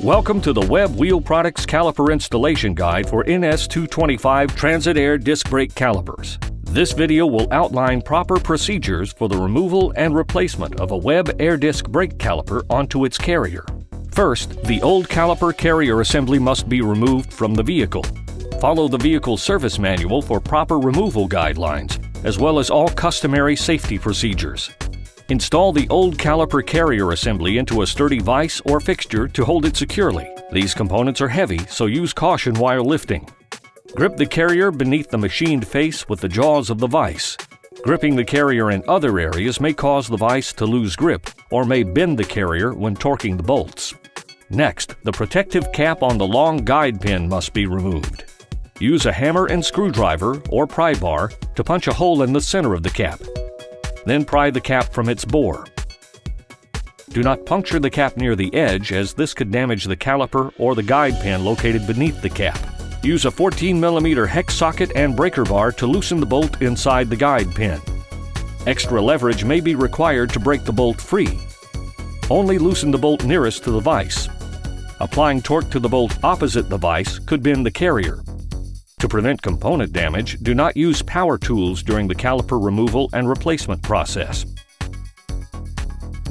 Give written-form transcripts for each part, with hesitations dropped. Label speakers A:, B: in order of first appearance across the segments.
A: Welcome to the Webb Wheel Products Caliper Installation Guide for NS225 Transit Air Disc Brake Calipers. This video will outline proper procedures for the removal and replacement of a Webb air disc brake caliper onto its carrier. First, the old caliper carrier assembly must be removed from the vehicle. Follow the vehicle service manual for proper removal guidelines, as well as all customary safety procedures. Install the old caliper carrier assembly into a sturdy vise or fixture to hold it securely. These components are heavy, so use caution while lifting. Grip the carrier beneath the machined face with the jaws of the vise. Gripping the carrier in other areas may cause the vise to lose grip or may bend the carrier when torquing the bolts. Next, the protective cap on the long guide pin must be removed. Use a hammer and screwdriver or pry bar to punch a hole in the center of the cap. Then pry the cap from its bore. Do not puncture the cap near the edge, as this could damage the caliper or the guide pin located beneath the cap. Use a 14mm hex socket and breaker bar to loosen the bolt inside the guide pin. Extra leverage may be required to break the bolt free. Only loosen the bolt nearest to the vise. Applying torque to the bolt opposite the vise could bend the carrier. To prevent component damage, do not use power tools during the caliper removal and replacement process.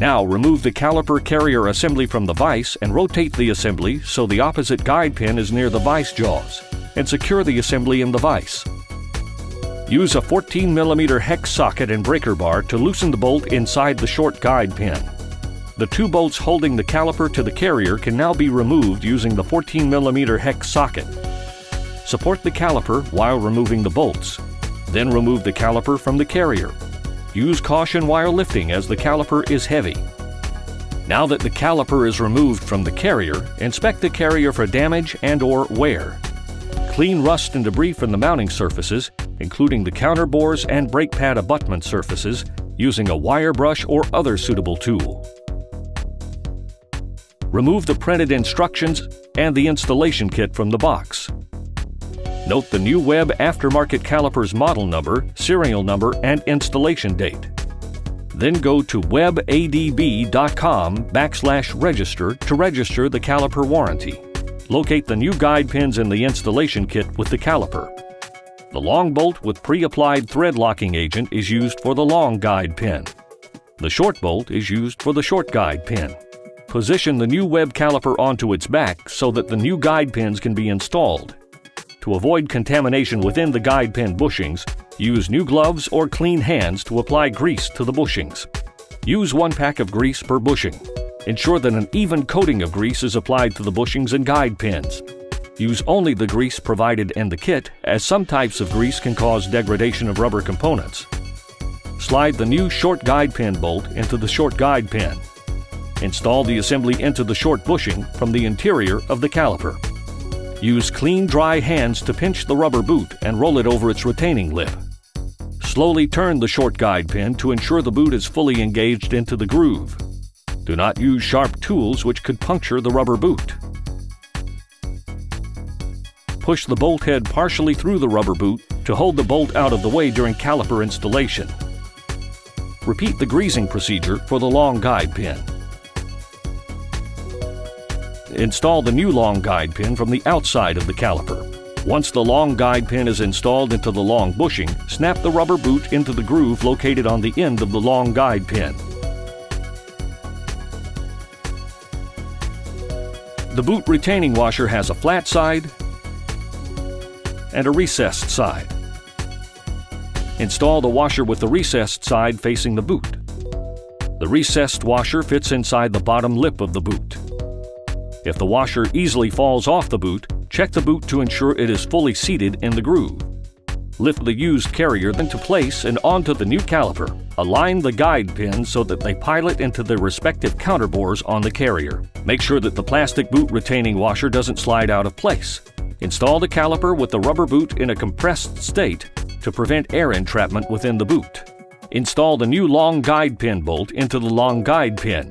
A: Now remove the caliper carrier assembly from the vise and rotate the assembly so the opposite guide pin is near the vise jaws, and secure the assembly in the vise. Use a 14mm hex socket and breaker bar to loosen the bolt inside the short guide pin. The two bolts holding the caliper to the carrier can now be removed using the 14mm hex socket. Support the caliper while removing the bolts. Then remove the caliper from the carrier. Use caution while lifting, as the caliper is heavy. Now that the caliper is removed from the carrier, inspect the carrier for damage and/or wear. Clean rust and debris from the mounting surfaces, including the counter bores and brake pad abutment surfaces, using a wire brush or other suitable tool. Remove the printed instructions and the installation kit from the box. Note the new Webb aftermarket caliper's model number, serial number, and installation date. Then go to webadb.com/register to register the caliper warranty. Locate the new guide pins in the installation kit with the caliper. The long bolt with pre-applied thread locking agent is used for the long guide pin. The short bolt is used for the short guide pin. Position the new Webb caliper onto its back so that the new guide pins can be installed. To avoid contamination within the guide pin bushings, use new gloves or clean hands to apply grease to the bushings. Use 1 pack of grease per bushing. Ensure that an even coating of grease is applied to the bushings and guide pins. Use only the grease provided in the kit, as some types of grease can cause degradation of rubber components. Slide the new short guide pin bolt into the short guide pin. Install the assembly into the short bushing from the interior of the caliper. Use clean, dry hands to pinch the rubber boot and roll it over its retaining lip. Slowly turn the short guide pin to ensure the boot is fully engaged into the groove. Do not use sharp tools, which could puncture the rubber boot. Push the bolt head partially through the rubber boot to hold the bolt out of the way during caliper installation. Repeat the greasing procedure for the long guide pin. Install the new long guide pin from the outside of the caliper. Once the long guide pin is installed into the long bushing, snap the rubber boot into the groove located on the end of the long guide pin. The boot retaining washer has a flat side and a recessed side. Install the washer with the recessed side facing the boot. The recessed washer fits inside the bottom lip of the boot. If the washer easily falls off the boot, check the boot to ensure it is fully seated in the groove. Lift the used carrier into place and onto the new caliper. Align the guide pins so that they pilot into their respective counter bores on the carrier. Make sure that the plastic boot retaining washer doesn't slide out of place. Install the caliper with the rubber boot in a compressed state to prevent air entrapment within the boot. Install the new long guide pin bolt into the long guide pin.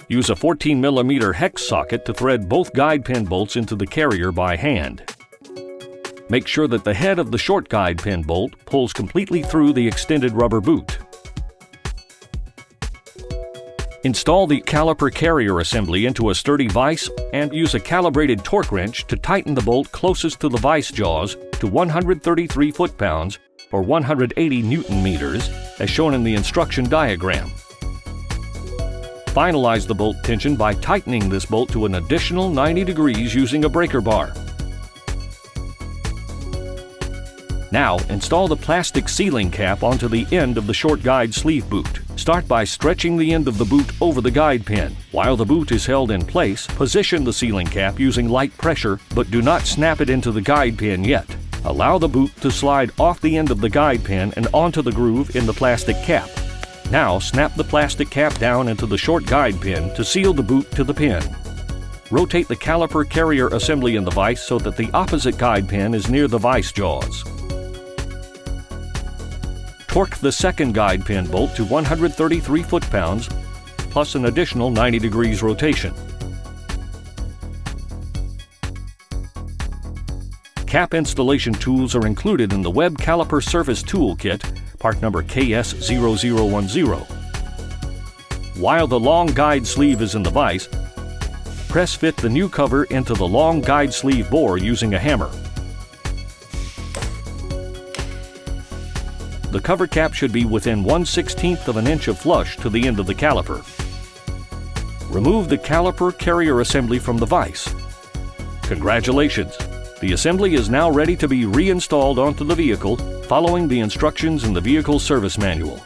A: Use a 14mm hex socket to thread both guide pin bolts into the carrier by hand. Make sure that the head of the short guide pin bolt pulls completely through the extended rubber boot. Install the caliper carrier assembly into a sturdy vise and use a calibrated torque wrench to tighten the bolt closest to the vise jaws to 133 foot-pounds or 180 Newton meters, as shown in the instruction diagram. Finalize the bolt tension by tightening this bolt to an additional 90 degrees using a breaker bar. Now, install the plastic sealing cap onto the end of the short guide sleeve boot. Start by stretching the end of the boot over the guide pin. While the boot is held in place, position the sealing cap using light pressure, but do not snap it into the guide pin yet. Allow the boot to slide off the end of the guide pin and onto the groove in the plastic cap. Now, snap the plastic cap down into the short guide pin to seal the boot to the pin. Rotate the caliper carrier assembly in the vise so that the opposite guide pin is near the vise jaws. Torque the second guide pin bolt to 133 foot-pounds, plus an additional 90 degrees rotation. Cap installation tools are included in the Web Caliper Service Tool Kit, part number KS0010. While the long guide sleeve is in the vise, press fit the new cover into the long guide sleeve bore using a hammer. The cover cap should be within 1/16 of an inch of flush to the end of the caliper. Remove the caliper carrier assembly from the vise. Congratulations! The assembly is now ready to be reinstalled onto the vehicle following the instructions in the vehicle service manual.